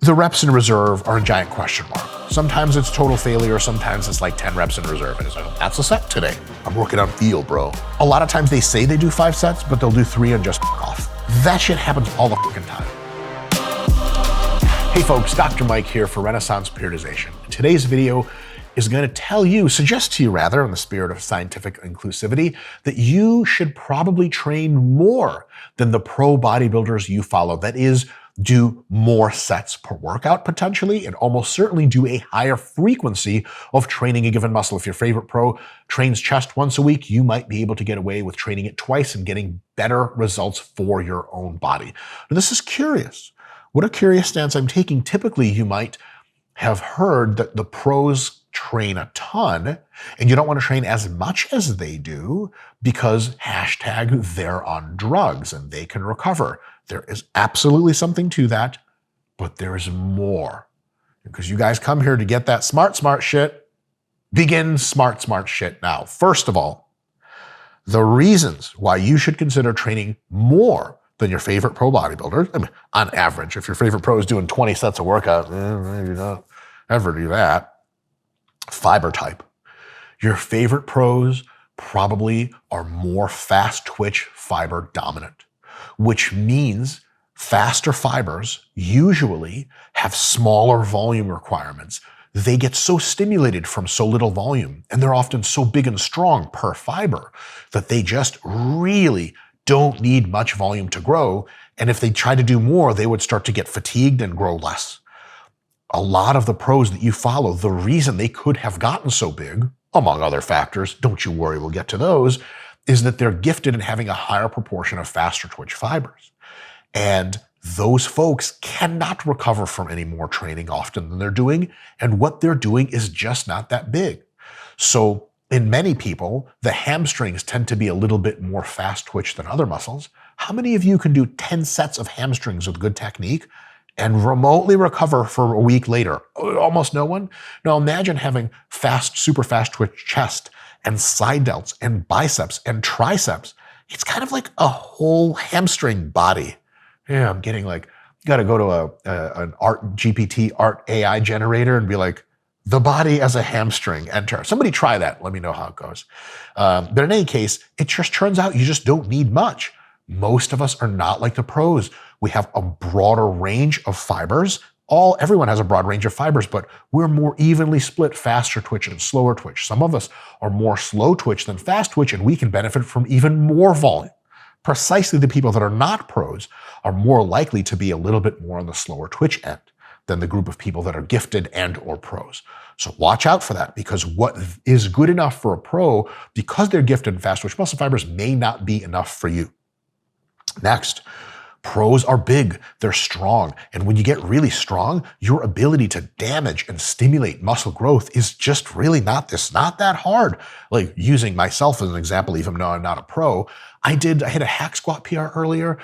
The reps in reserve are a giant question mark. Sometimes it's total failure, sometimes it's like 10 reps in reserve. And it's like, that's a set today. I'm working on feel, bro. A lot of times they say they do 5 sets, but they'll do 3 and just off. That shit happens all the fucking time. Hey folks, Dr. Mike here for Renaissance Periodization. Today's video is going to suggest to you rather, in the spirit of scientific inclusivity, that you should probably train more than the pro bodybuilders you follow. That is, do more sets per workout potentially, and almost certainly do a higher frequency of training a given muscle. If your favorite pro trains chest once a week, you might be able to get away with training it twice and getting better results for your own body. Now, this is curious. What a curious stance I'm taking. Typically, you might have heard that the pros train a ton and you don't want to train as much as they do because hashtag they're on drugs and they can recover. There is absolutely something to that, but there is more. Because you guys come here to get that smart shit. Begin smart shit now. First of all, the reasons why you should consider training more than your favorite pro bodybuilder. I mean, on average, if your favorite pro is doing 20 sets of workout, maybe not ever do that. Fiber type. Your favorite pros probably are more fast twitch fiber dominant, which means faster fibers usually have smaller volume requirements. They get so stimulated from so little volume, and they're often so big and strong per fiber that they just really don't need much volume to grow. And if they try to do more, they would start to get fatigued and grow less. A lot of the pros that you follow, the reason they could have gotten so big, among other factors, don't you worry, we'll get to those, is that they're gifted in having a higher proportion of faster twitch fibers. And those folks cannot recover from any more training often than they're doing, and what they're doing is just not that big. So in many people, the hamstrings tend to be a little bit more fast twitch than other muscles. How many of you can do 10 sets of hamstrings with good technique and remotely recover for a week later? Almost no one. Now imagine having super fast twitch chest and side delts and biceps and triceps. It's kind of like a whole hamstring body. Yeah, I'm getting like, you got to go to an art GPT art AI generator and be like, the body as a hamstring, enter. Somebody try that. Let me know how it goes. But in any case, it just turns out you just don't need much. Most of us are not like the pros. We have a broader range of fibers. Everyone has a broad range of fibers, but we're more evenly split, faster twitch and slower twitch. Some of us are more slow twitch than fast twitch, and we can benefit from even more volume. Precisely the people that are not pros are more likely to be a little bit more on the slower twitch end than the group of people that are gifted and or pros. So watch out for that, because what is good enough for a pro, because they're gifted in fast twitch muscle fibers, may not be enough for you. Next, pros are big, they're strong, and when you get really strong, your ability to damage and stimulate muscle growth is just really not that hard. Like, using myself as an example, even though I'm not a pro, I hit a hack squat PR earlier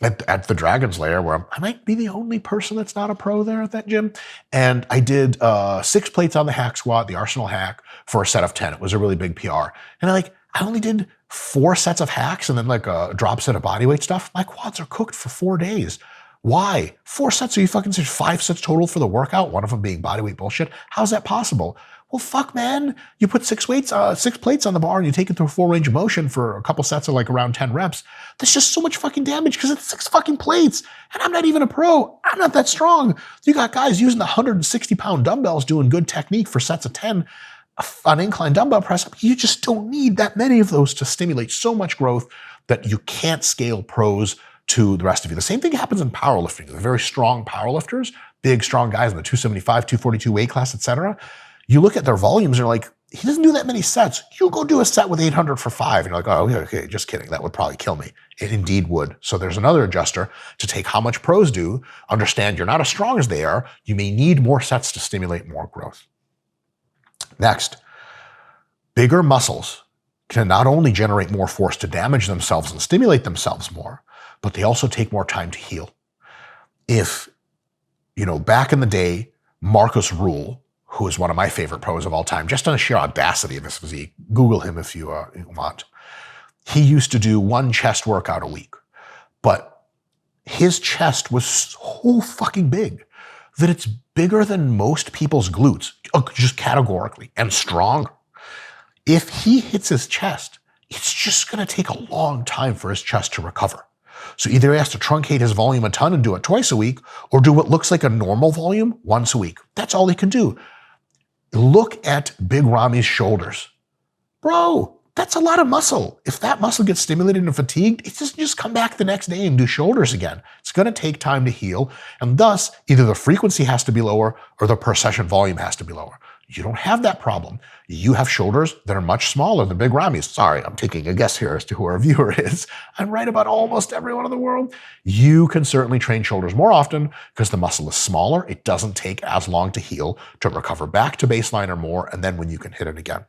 at the Dragon's Lair, where I might be the only person that's not a pro there at that gym. And I did 6 plates on the hack squat, the Arsenal hack, for a set of 10. It was a really big PR. And I only did 4 sets of hacks and then like a drop set of bodyweight stuff. My quads are cooked for 4 days. Why? 4 sets? So you fucking said 5 sets total for the workout, one of them being bodyweight bullshit? How's that possible? Well, fuck, man. You put 6 plates on the bar and you take it through full range of motion for a couple sets of like around 10 reps. There's just so much fucking damage because it's 6 fucking plates. And I'm not even a pro. I'm not that strong. You got guys using the 160-pound dumbbells doing good technique for sets of 10 on incline dumbbell press up. You just don't need that many of those to stimulate so much growth that you can't scale pros to the rest of you. The same thing happens in powerlifting. The very strong powerlifters, big, strong guys in the 275, 242 weight class, etc. You look at their volumes, and you're like, he doesn't do that many sets. You go do a set with 800 for 5. And you're like, oh, okay, just kidding. That would probably kill me. It indeed would. So there's another adjuster to take how much pros do. Understand you're not as strong as they are. You may need more sets to stimulate more growth. Next, bigger muscles can not only generate more force to damage themselves and stimulate themselves more, but they also take more time to heal. If, back in the day, Marcus Rule, who is one of my favorite pros of all time, just on the sheer audacity of his physique, Google him if you want. He used to do 1 chest workout a week, but his chest was so fucking big that it's bigger than most people's glutes, just categorically, and stronger. If he hits his chest, it's just going to take a long time for his chest to recover. So either he has to truncate his volume a ton and do it twice a week, or do what looks like a normal volume once a week. That's all he can do. Look at Big Rami's shoulders. Bro, that's a lot of muscle. If that muscle gets stimulated and fatigued, it doesn't just come back the next day and do shoulders again. It's going to take time to heal, and thus either the frequency has to be lower or the per session volume has to be lower. You don't have that problem. You have shoulders that are much smaller than Big Rami's. Sorry, I'm taking a guess here as to who our viewer is. I'm right about almost everyone in the world. You can certainly train shoulders more often because the muscle is smaller. It doesn't take as long to heal, to recover back to baseline or more, and then when you can hit it again.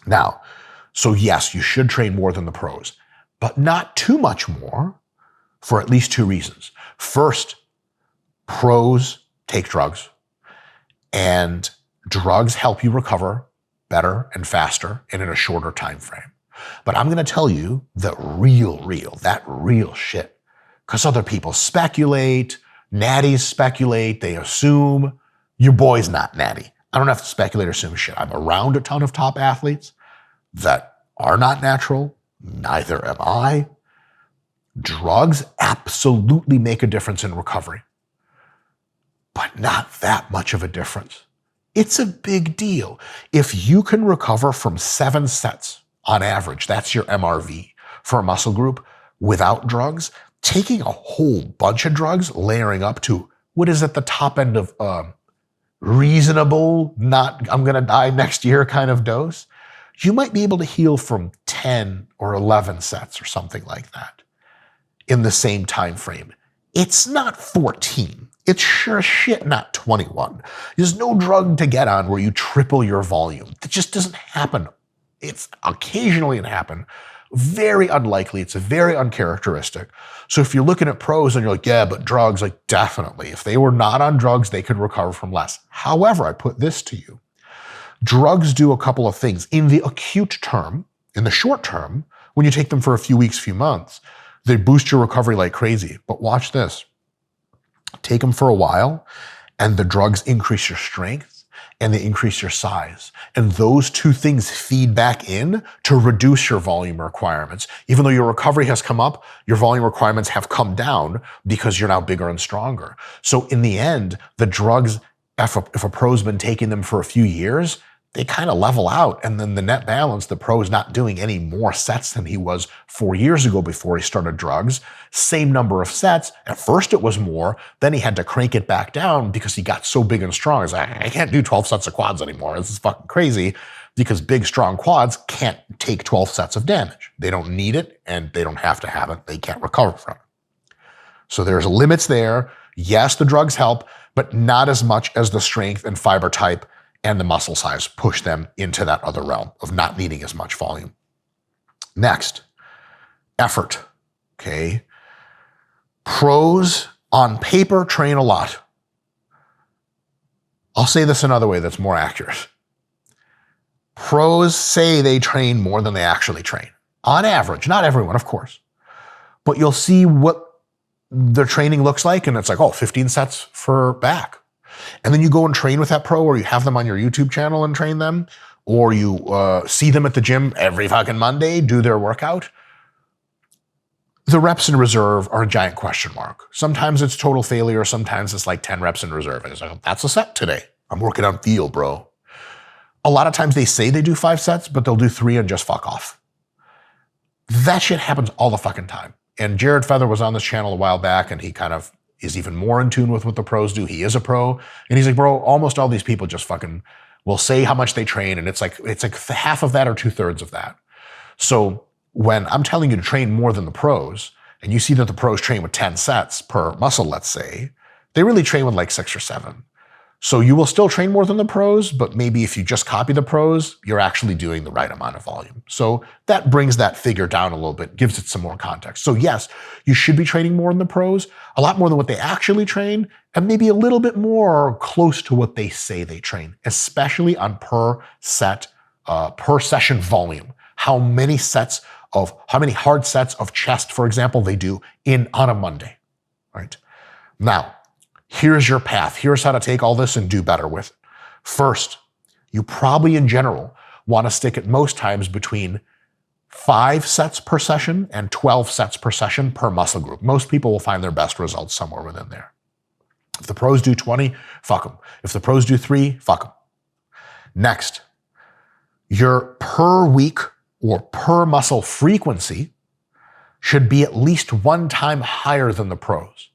Now, so yes, you should train more than the pros, but not too much more for at least two reasons. First, pros take drugs, and drugs help you recover better and faster and in a shorter time frame. But I'm going to tell you that real shit, because other people speculate, natties speculate, they assume. Your boy's not natty. I don't have to speculate or assume shit. I'm around a ton of top athletes that are not natural. Neither am I. Drugs absolutely make a difference in recovery, but not that much of a difference. It's a big deal. If you can recover from 7 sets on average, that's your MRV for a muscle group without drugs, taking a whole bunch of drugs, layering up to what is at the top end of reasonable, not I'm going to die next year kind of dose, you might be able to heal from 10 or 11 sets or something like that in the same time frame. It's not 14. It's sure as shit not 21. There's no drug to get on where you triple your volume. That just doesn't happen. It's occasionally it happen. Very unlikely. It's very uncharacteristic. So if you're looking at pros and you're like, yeah, but drugs, like definitely. If they were not on drugs, they could recover from less. However, I put this to you. Drugs do a couple of things. In the acute term, in the short term, when you take them for a few weeks, few months, they boost your recovery like crazy. But watch this. Take them for a while, and the drugs increase your strength and they increase your size. And those two things feed back in to reduce your volume requirements. Even though your recovery has come up, your volume requirements have come down because you're now bigger and stronger. So in the end, the drugs, if a pro's been taking them for a few years, they kind of level out. And then the net balance, the pro is not doing any more sets than he was 4 years ago before he started drugs. Same number of sets. At first it was more. Then he had to crank it back down because he got so big and strong. He's like, I can't do 12 sets of quads anymore. This is fucking crazy, because big, strong quads can't take 12 sets of damage. They don't need it and they don't have to have it. They can't recover from it. So there's limits there. Yes, the drugs help, but not as much as the strength and fiber type and the muscle size push them into that other realm of not needing as much volume. Next, effort, okay? Pros on paper train a lot. I'll say this another way that's more accurate. Pros say they train more than they actually train. On average, not everyone, of course. But you'll see what their training looks like, and it's like, 15 sets for back. And then you go and train with that pro, or you have them on your YouTube channel and train them, or you see them at the gym every fucking Monday, do their workout. The reps in reserve are a giant question mark. Sometimes it's total failure. Sometimes it's like 10 reps in reserve. And it's like, that's a set today. I'm working on feel, bro. A lot of times they say they do 5 sets, but they'll do 3 and just fuck off. That shit happens all the fucking time. And Jared Feather was on this channel a while back, and he kind of is even more in tune with what the pros do. He is a pro. And he's like, bro, almost all these people just fucking will say how much they train. And it's like half of that or 2/3 of that. So when I'm telling you to train more than the pros, and you see that the pros train with 10 sets per muscle, let's say, they really train with like 6 or 7. So you will still train more than the pros, but maybe if you just copy the pros, you're actually doing the right amount of volume. So that brings that figure down a little bit, gives it some more context. So yes, you should be training more than the pros, a lot more than what they actually train, and maybe a little bit more close to what they say they train, especially on per session volume. How many hard sets of chest, for example, they do on a Monday, right? Now, Here's your path. Here's how to take all this and do better with it. First, you probably in general want to stick at most times between 5 sets per session and 12 sets per session per muscle group. Most people will find their best results somewhere within there. If the pros do 20, fuck them. If the pros do 3, fuck them. Next, your per week or per muscle frequency should be at least 1 time higher than the pros.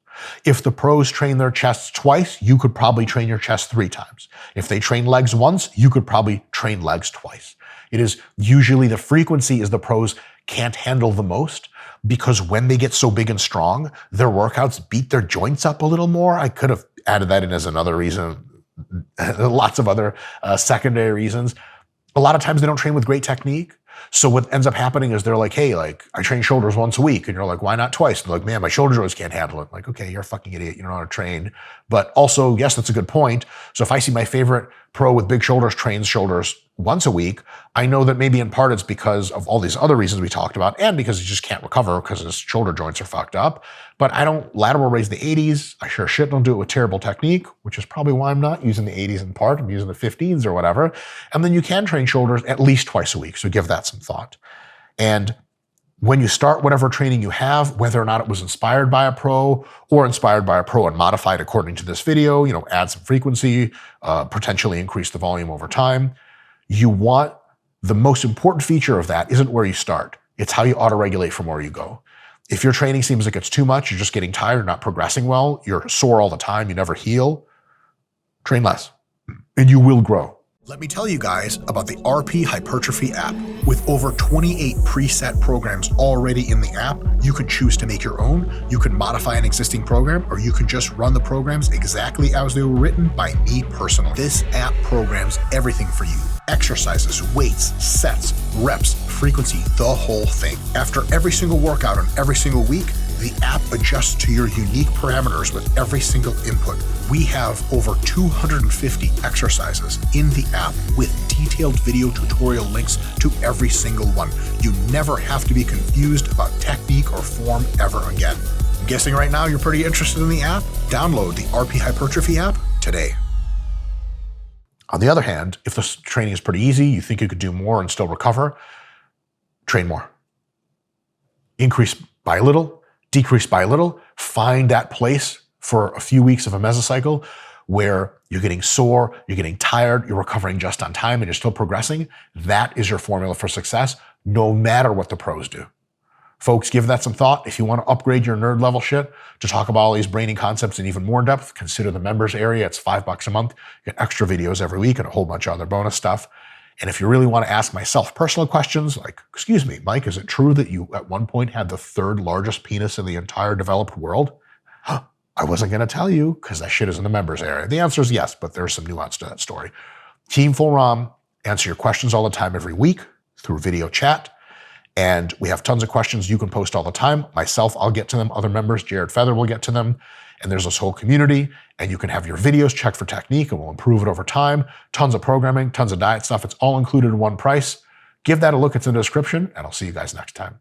If the pros train their chests twice, you could probably train your chest 3 times. If they train legs once, you could probably train legs twice. It is usually the frequency is the pros can't handle the most, because when they get so big and strong, their workouts beat their joints up a little more. I could have added that in as another reason. Lots of other secondary reasons. A lot of times they don't train with great technique. So what ends up happening is they're like, hey, like, I train shoulders once a week. And you're like, why not twice? And they're like, man, my shoulder joints can't handle it. I'm like, okay, you're a fucking idiot. You don't know how to train. But also, yes, that's a good point. So if I see my favorite pro with big shoulders trains shoulders once a week, I know that maybe in part it's because of all these other reasons we talked about, and because he just can't recover because his shoulder joints are fucked up. But I don't lateral raise the 80s. I sure shit don't do it with terrible technique, which is probably why I'm not using the 80s in part. I'm using the 15s or whatever. And then you can train shoulders at least twice a week. So give that some thought. And when you start whatever training you have, whether or not it was inspired by a pro or inspired by a pro and modified according to this video, add some frequency, potentially increase the volume over time. You want the most important feature of that isn't where you start. It's how you auto-regulate from where you go. If your training seems like it's too much, you're just getting tired, not progressing well, you're sore all the time, you never heal, train less, and you will grow. Let me tell you guys about the RP Hypertrophy app. With over 28 preset programs already in the app, you can choose to make your own, you can modify an existing program, or you can just run the programs exactly as they were written by me personally. This app programs everything for you. Exercises, weights, sets, reps, frequency, the whole thing. After every single workout on every single week, the app adjusts to your unique parameters with every single input. We have over 250 exercises in the app with detailed video tutorial links to every single one. You never have to be confused about technique or form ever again. I'm guessing right now you're pretty interested in the app? Download the RP Hypertrophy app today. On the other hand, if this training is pretty easy, you think you could do more and still recover, train more. Increase by a little, decrease by a little, find that place for a few weeks of a mesocycle where you're getting sore, you're getting tired, you're recovering just on time, and you're still progressing. That is your formula for success, no matter what the pros do. Folks, give that some thought. If you want to upgrade your nerd level shit to talk about all these braining concepts in even more depth, consider the members area. It's $5 a month. You get extra videos every week and a whole bunch of other bonus stuff. And if you really want to ask myself personal questions, like, excuse me, Mike, is it true that you at one point had the 3rd largest penis in the entire developed world? I wasn't going to tell you because that shit is in the members area. The answer is yes, but there's some nuance to that story. Team Full ROM, answer your questions all the time every week through video chat. And we have tons of questions you can post all the time. Myself, I'll get to them. Other members, Jared Feather, will get to them. And there's this whole community, and you can have your videos checked for technique, and we'll improve it over time. Tons of programming, tons of diet stuff. It's all included in one price. Give that a look. It's in the description, and I'll see you guys next time.